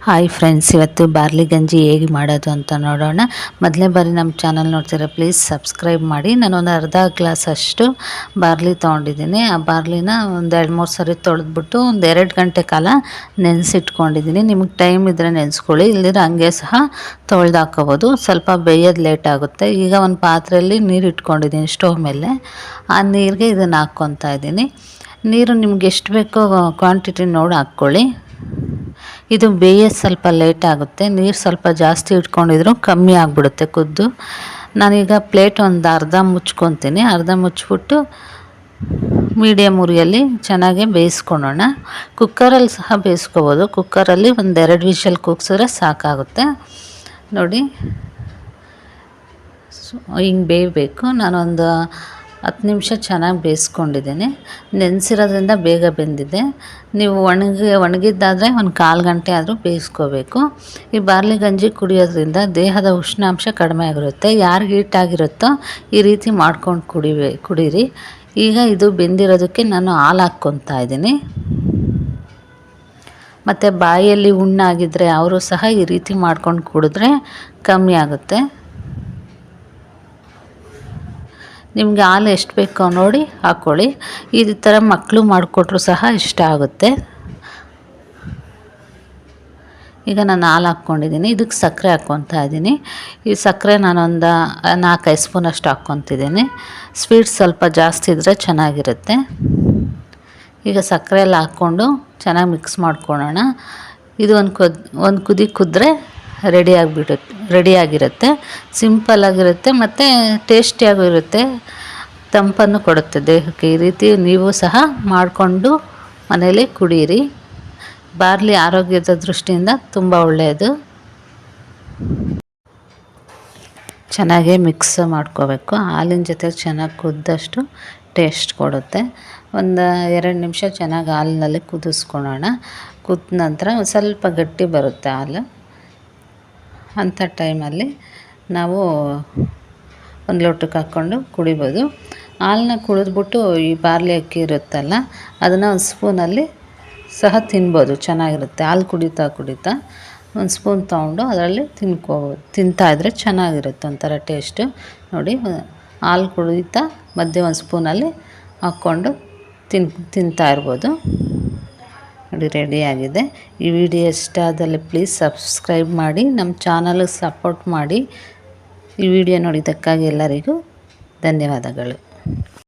Hi friends, ಇವತ್ತು barley ಗಂಜಿ ಹೇಗೆ ಮಾಡೋದು ಅಂತ ನೋಡೋಣ. ಮೊದಲನೇ ಬಾರಿ ನಮ್ಮ ಚಾನಲ್ ನೋಡ್ತೀರಾ ಪ್ಲೀಸ್ ಸಬ್ಸ್ಕ್ರೈಬ್ ಮಾಡಿ. ನಾನೊಂದು ಅರ್ಧ ಗ್ಲಾಸ್ ಅಷ್ಟು ಬಾರ್ಲಿ ತೊಗೊಂಡಿದ್ದೀನಿ. ಆ ಬಾರ್ಲಿನ ಒಂದು 2-3 ಸರಿ ತೊಳೆದ್ಬಿಟ್ಟು ಒಂದು 2 ಗಂಟೆ ಕಾಲ ನೆನೆಸಿಟ್ಕೊಂಡಿದ್ದೀನಿ. ನಿಮಗೆ ಟೈಮ್ ಇದ್ದರೆ ನೆನೆಸ್ಕೊಳ್ಳಿ, ಇಲ್ಲದಿದ್ರೆ ಹಂಗೆ ಸಹ ತೊಳೆದು ಹಾಕೋಬೋದು. ಸ್ವಲ್ಪ ಬೇಯೋದು ಲೇಟ್ ಆಗುತ್ತೆ. ಈಗ ಒಂದು ಪಾತ್ರೆಯಲ್ಲಿ ನೀರು ಇಟ್ಕೊಂಡಿದ್ದೀನಿ ಸ್ಟವ್ ಮೇಲೆ. ಆ ನೀರಿಗೆ ಇದನ್ನು ಹಾಕ್ಕೊತಾ ಇದ್ದೀನಿ. ನೀರು ನಿಮ್ಗೆ ಎಷ್ಟು ಬೇಕೋ ಕ್ವಾಂಟಿಟಿ ನೋಡಿ ಹಾಕ್ಕೊಳ್ಳಿ. ಇದು ಬೇಯೋದು ಸ್ವಲ್ಪ ಲೇಟ್ ಆಗುತ್ತೆ. ನೀರು ಸ್ವಲ್ಪ ಜಾಸ್ತಿ ಇಟ್ಕೊಂಡಿದ್ರು ಕಮ್ಮಿ ಆಗಿಬಿಡುತ್ತೆ ಕುದ್ದು. ನಾನೀಗ ಪ್ಲೇಟ್ ಒಂದು ಅರ್ಧ ಮುಚ್ಕೊತೀನಿ. ಅರ್ಧ ಮುಚ್ಚಿಬಿಟ್ಟು ಮೀಡಿಯಮ್ ಉರಿಯಲ್ಲಿ ಚೆನ್ನಾಗಿ ಬೇಯಿಸ್ಕೊಳ್ಳೋಣ. ಕುಕ್ಕರಲ್ಲಿ ಸಹ ಬೇಯಿಸ್ಕೊಬೋದು. ಕುಕ್ಕರಲ್ಲಿ ಒಂದು 2 ವಿಷಲ್ ಕೂಗಿಸಿದ್ರೆ ಸಾಕಾಗುತ್ತೆ. ನೋಡಿ ಹಿಂಗೆ ಬೇಯಬೇಕು. ನಾನೊಂದು 10 ನಿಮಿಷ ಚೆನ್ನಾಗಿ ಬೇಯಿಸ್ಕೊಂಡಿದ್ದೀನಿ. ನೆನೆಸಿರೋದ್ರಿಂದ ಬೇಗ ಬೆಂದಿದೆ. ನೀವು ಒಣಗಿದ್ದಾದರೆ ಒಂದು 1/4 ಗಂಟೆ ಆದರೂ ಬೇಯಿಸ್ಕೋಬೇಕು. ಈ ಬಾರ್ಲಿ ಗಂಜಿ ಕುಡಿಯೋದ್ರಿಂದ ದೇಹದ ಉಷ್ಣಾಂಶ ಕಡಿಮೆ ಆಗಿರುತ್ತೆ. ಯಾರಿಗೆ ಹೀಟಾಗಿರುತ್ತೋ ಈ ರೀತಿ ಮಾಡ್ಕೊಂಡು ಕುಡೀರಿ. ಈಗ ಇದು ಬೆಂದಿರೋದಕ್ಕೆ ನಾನು ಹಾಲು ಹಾಕ್ಕೊತಾ ಇದ್ದೀನಿ. ಮತ್ತು ಬಾಯಲ್ಲಿ ಹುಣ್ಣಾಗಿದ್ದರೆ ಅವರು ಸಹ ಈ ರೀತಿ ಮಾಡ್ಕೊಂಡು ಕುಡಿದ್ರೆ ಕಮ್ಮಿ ಆಗುತ್ತೆ. ನಿಮಗೆ ಹಾಲು ಎಷ್ಟು ಬೇಕೋ ನೋಡಿ ಹಾಕ್ಕೊಳ್ಳಿ. ಈ ಥರ ಮಕ್ಕಳು ಮಾಡಿಕೊಟ್ರು ಸಹ ಇಷ್ಟ ಆಗುತ್ತೆ. ಈಗ ನಾನು ಹಾಲು ಹಾಕ್ಕೊಂಡಿದ್ದೀನಿ. ಇದಕ್ಕೆ ಸಕ್ಕರೆ ಹಾಕ್ಕೊತಾ ಇದ್ದೀನಿ. ಈ ಸಕ್ಕರೆ ನಾನೊಂದು 4-5 ಸ್ಪೂನಷ್ಟು ಹಾಕ್ಕೊತಿದ್ದೀನಿ. ಸ್ವೀಟ್ ಸ್ವಲ್ಪ ಜಾಸ್ತಿ ಇದ್ದರೆ ಚೆನ್ನಾಗಿರುತ್ತೆ. ಈಗ ಸಕ್ಕರೆ ಎಲ್ಲ ಹಾಕ್ಕೊಂಡು ಚೆನ್ನಾಗಿ ಮಿಕ್ಸ್ ಮಾಡ್ಕೊಳ್ಳೋಣ. ಇದು ಒಂದು ಕುದಿ ಕುದ್ರೆ ರೆಡಿಯಾಗಿರುತ್ತೆ. ಸಿಂಪಲ್ಲಾಗಿರುತ್ತೆ ಮತ್ತು ಟೇಸ್ಟಿಯಾಗೂ ಇರುತ್ತೆ. ತಂಪನ್ನು ಕೊಡುತ್ತೆ ದೇಹಕ್ಕೆ. ಈ ರೀತಿ ನೀವು ಸಹ ಮಾಡಿಕೊಂಡು ಮನೇಲಿ ಕುಡೀರಿ. ಬಾರ್ಲಿ ಆರೋಗ್ಯದ ದೃಷ್ಟಿಯಿಂದ ತುಂಬ ಒಳ್ಳೆಯದು. ಚೆನ್ನಾಗೇ ಮಿಕ್ಸ್ ಮಾಡ್ಕೋಬೇಕು. ಹಾಲಿನ ಜೊತೆ ಚೆನ್ನಾಗಿ ಕುದ್ದಷ್ಟು ಟೇಸ್ಟ್ ಕೊಡುತ್ತೆ. ಒಂದು 2 ನಿಮಿಷ ಚೆನ್ನಾಗಿ ಹಾಲಿನಲ್ಲಿ ಕುದಿಸ್ಕೊಳ್ಳೋಣ. ಕುದ್ದ ನಂತರ ಸ್ವಲ್ಪ ಗಟ್ಟಿ ಬರುತ್ತೆ ಹಾಲು. ಅಂಥ ಟೈಮಲ್ಲಿ ನಾವು ಒಂದು ಲೋಟಕ್ಕೆ ಹಾಕ್ಕೊಂಡು ಕುಡಿಬೋದು. ಹಾಲನ್ನ ಕುಡಿದ್ಬಿಟ್ಟು ಈ ಬಾರ್ಲಿ ಅಕ್ಕಿ ಇರುತ್ತಲ್ಲ ಅದನ್ನು ಒಂದು ಸ್ಪೂನಲ್ಲಿ ಸಹ ತಿನ್ಬೋದು, ಚೆನ್ನಾಗಿರುತ್ತೆ. ಹಾಲು ಕುಡಿತಾ ಒಂದು ಸ್ಪೂನ್ ತೊಗೊಂಡು ಅದರಲ್ಲಿ ತಿಂತಾಯಿದ್ರೆ ಚೆನ್ನಾಗಿರುತ್ತೆ, ಒಂಥರ ಟೇಸ್ಟು. ನೋಡಿ, ಹಾಲು ಕುಡಿತಾ ಮಧ್ಯೆ ಒಂದು ಸ್ಪೂನಲ್ಲಿ ಹಾಕ್ಕೊಂಡು ತಿಂತಾ ಇರ್ಬೋದು. ನೋಡಿ, ರೆಡಿಯಾಗಿದೆ. ಈ ವಿಡಿಯೋ ಇಷ್ಟ ಆದಲ್ಲಿ ಪ್ಲೀಸ್ ಸಬ್ಸ್ಕ್ರೈಬ್ ಮಾಡಿ, ನಮ್ಮ ಚಾನಲ್ಗೆ ಸಪೋರ್ಟ್ ಮಾಡಿ. ಈ ವಿಡಿಯೋ ನೋಡಿದ್ದಕ್ಕಾಗಿ ಎಲ್ಲರಿಗೂ ಧನ್ಯವಾದಗಳು.